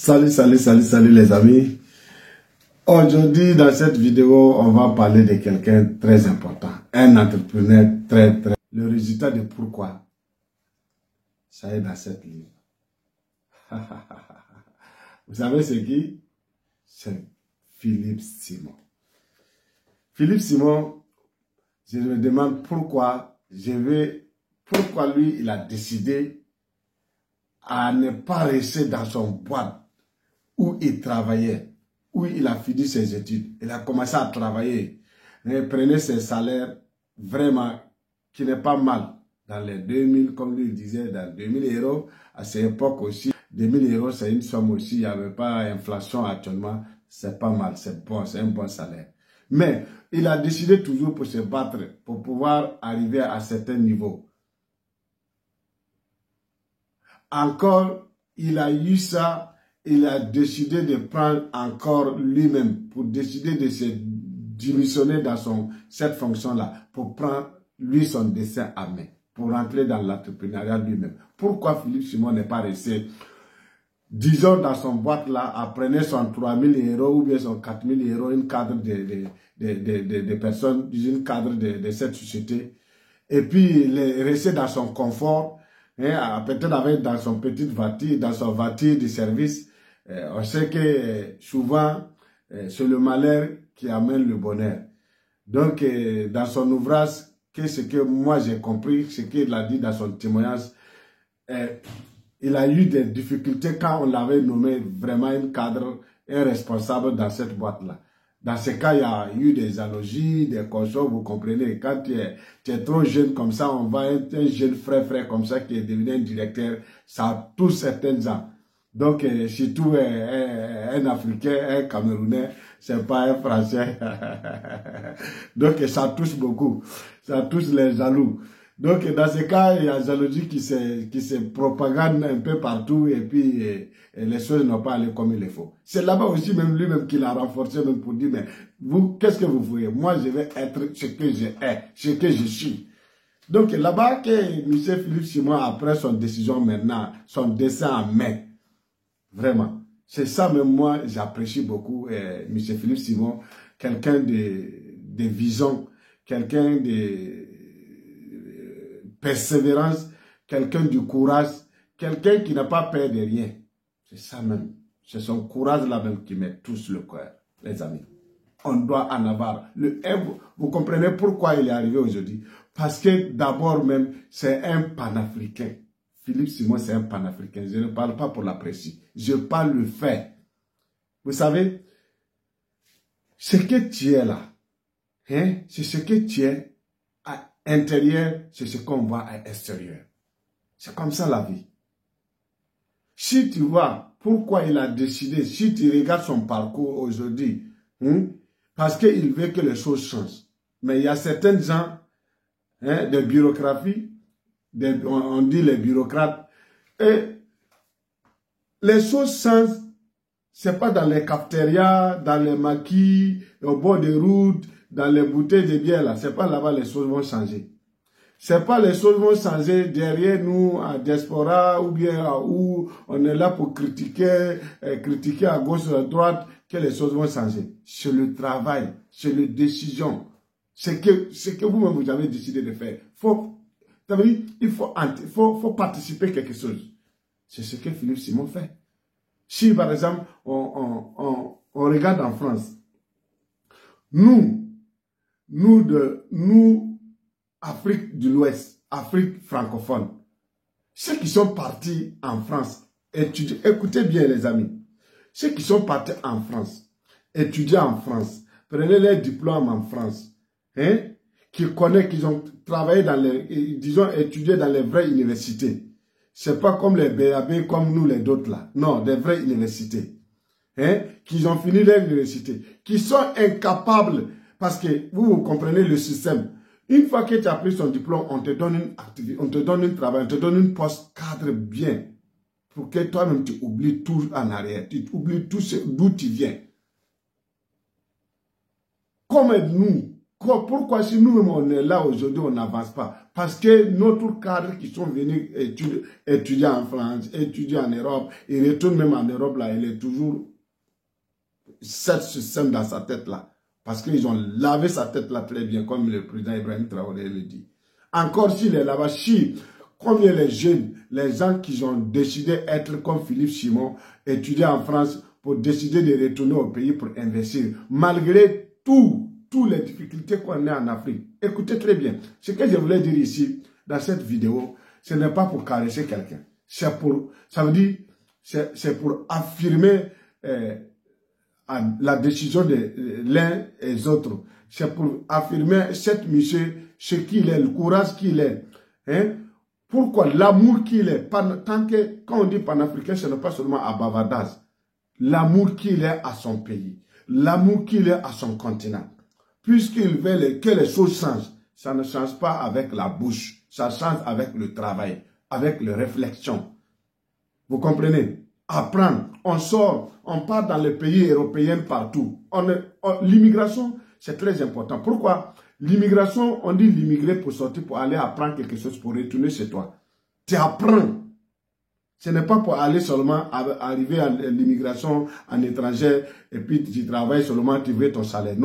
Salut les amis. Aujourd'hui, dans cette vidéo, on va parler de quelqu'un de très important. Un entrepreneur très. Le résultat de pourquoi, ça est dans cette livre. Vous savez c'est qui? C'est Philippe Simon. Philippe Simon, je me demande pourquoi lui, il a décidé à ne pas rester dans son boîte où il travaillait, où il a fini ses études. Il a commencé à travailler. Il prenait ses salaires vraiment qui n'est pas mal. Dans les 2000, comme lui disait, dans 2000 euros, à cette époque aussi, 2000 euros, c'est une somme aussi, il n'y avait pas d'inflation actuellement, c'est pas mal, c'est bon, c'est un bon salaire. Mais il a décidé toujours pour se battre, pour pouvoir arriver à certains niveaux. Encore, il a eu ça, il a décidé de prendre encore lui-même, pour décider de se démissionner dans cette fonction-là, pour prendre lui son destin à main, pour rentrer dans l'entrepreneuriat lui-même. Pourquoi Philippe Simon n'est pas resté, disons, dans son boîte-là, à prendre son 3000 euros ou bien son 4000 euros, une cadre de personnes, une cadre de cette société, et puis rester dans son confort, peut-être avec dans son petite voiture, dans son voiture de service. On sait que souvent, c'est le malheur qui amène le bonheur. Donc, dans son ouvrage, ce que moi j'ai compris, ce qu'il a dit dans son témoignage, il a eu des difficultés quand on l'avait nommé vraiment un cadre, un responsable dans cette boîte-là. Dans ce cas, il y a eu des analogies, des consorts, vous comprenez. Quand tu es trop jeune comme ça, on va être un jeune frère comme ça qui est devenu un directeur, ça touche certains gens. Donc, surtout un Africain, un Camerounais, c'est pas un Français. Donc, ça touche beaucoup. Ça touche les jaloux. Donc, dans ce cas, il y a la jalousie qui se propagande un peu partout et puis les choses n'ont pas allé comme il le faut. C'est là-bas aussi même lui-même qui l'a renforcé même pour dire, mais vous, qu'est-ce que vous voulez? Moi, je vais être ce que je hais, ce que je suis. Donc, là-bas que M. Philippe Simon a pris son décision maintenant, son dessin en main. Vraiment. C'est ça même moi, j'apprécie beaucoup M. Philippe Simon, quelqu'un de vision, quelqu'un de persévérance, quelqu'un du courage, quelqu'un qui n'a pas peur de rien. C'est ça même. C'est son courage là-même qui met tous le cœur, les amis. On doit en avoir. Vous comprenez pourquoi il est arrivé aujourd'hui? Parce que d'abord même, c'est un panafricain. Philippe Simon, c'est un panafricain. Je ne parle pas pour l'apprécier. Je parle le fait. Vous savez, ce que tu es là, c'est ce que tu es à l'intérieur, c'est ce qu'on voit à l'extérieur. C'est comme ça la vie. Si tu vois pourquoi il a décidé, si tu regardes son parcours aujourd'hui, parce qu'il veut que les choses changent. Mais il y a certains gens, de bureaucratie, on dit les bureaucrates, et les choses changent, c'est pas dans les cafétérias, dans les maquis, au bord des routes, dans les bouteilles de bière là, c'est pas là-bas les choses vont changer. C'est pas les choses vont changer derrière nous, à diaspora, ou bien où on est là pour critiquer à gauche ou à droite, que les choses vont changer. C'est le travail, c'est les décisions. C'est que vous-même vous avez décidé de faire. Il faut participer à quelque chose. C'est ce que Philippe Simon fait. Si par exemple, on regarde en France, nous, Afrique de l'Ouest, Afrique francophone, ceux qui sont partis en France, écoutez bien les amis, ceux qui sont partis en France, étudier en France, prenez les diplômes en France, qui connaissent, qui ont travaillé disons, étudié dans les vraies universités. C'est pas comme les BAB, comme nous les autres là. Non, des vraies universités. Qui ont fini leur université. Qui sont incapables, parce que vous comprenez le système. Une fois que tu as pris son diplôme, on te donne une activité, on te donne un travail, on te donne une poste cadre bien. Pour que toi-même tu oublies tout en arrière. Tu oublies tout d'où tu viens. Comme nous, Pourquoi si nous-mêmes on est là aujourd'hui, on n'avance pas? Parce que notre cadre qui sont venus étudier en France, étudier en Europe, ils retournent même en Europe, là, il est toujours cette système dans sa tête là. Parce qu'ils ont lavé sa tête là très bien, comme le président Ibrahim Traoré le dit. Encore s'il est là-bas, combien les jeunes, les gens qui ont décidé d'être comme Philippe Simon, étudier en France pour décider de retourner au pays pour investir, malgré toutes les difficultés qu'on a en Afrique. Écoutez très bien, ce que je voulais dire ici, dans cette vidéo, ce n'est pas pour caresser quelqu'un. C'est pour, ça veut dire, c'est pour affirmer la décision de l'un et des autres. C'est pour affirmer cette monsieur, ce qu'il est, le courage qu'il est. Hein? Pourquoi l'amour qu'il est, tant que, quand on dit panafricain, ce n'est pas seulement à bavardage. L'amour qu'il est à son pays. L'amour qu'il est à son continent. Puisqu'il veut que les choses changent, ça ne change pas avec la bouche. Ça change avec le travail, avec la réflexion. Vous comprenez? Apprendre. On sort, on part dans les pays européens partout. L'immigration, c'est très important. Pourquoi? L'immigration, on dit l'immigrer pour sortir, pour aller apprendre quelque chose, pour retourner chez toi. Tu apprends. Ce n'est pas pour aller seulement arriver à l'immigration en étranger et puis tu travailles seulement, tu veux ton salaire. Non.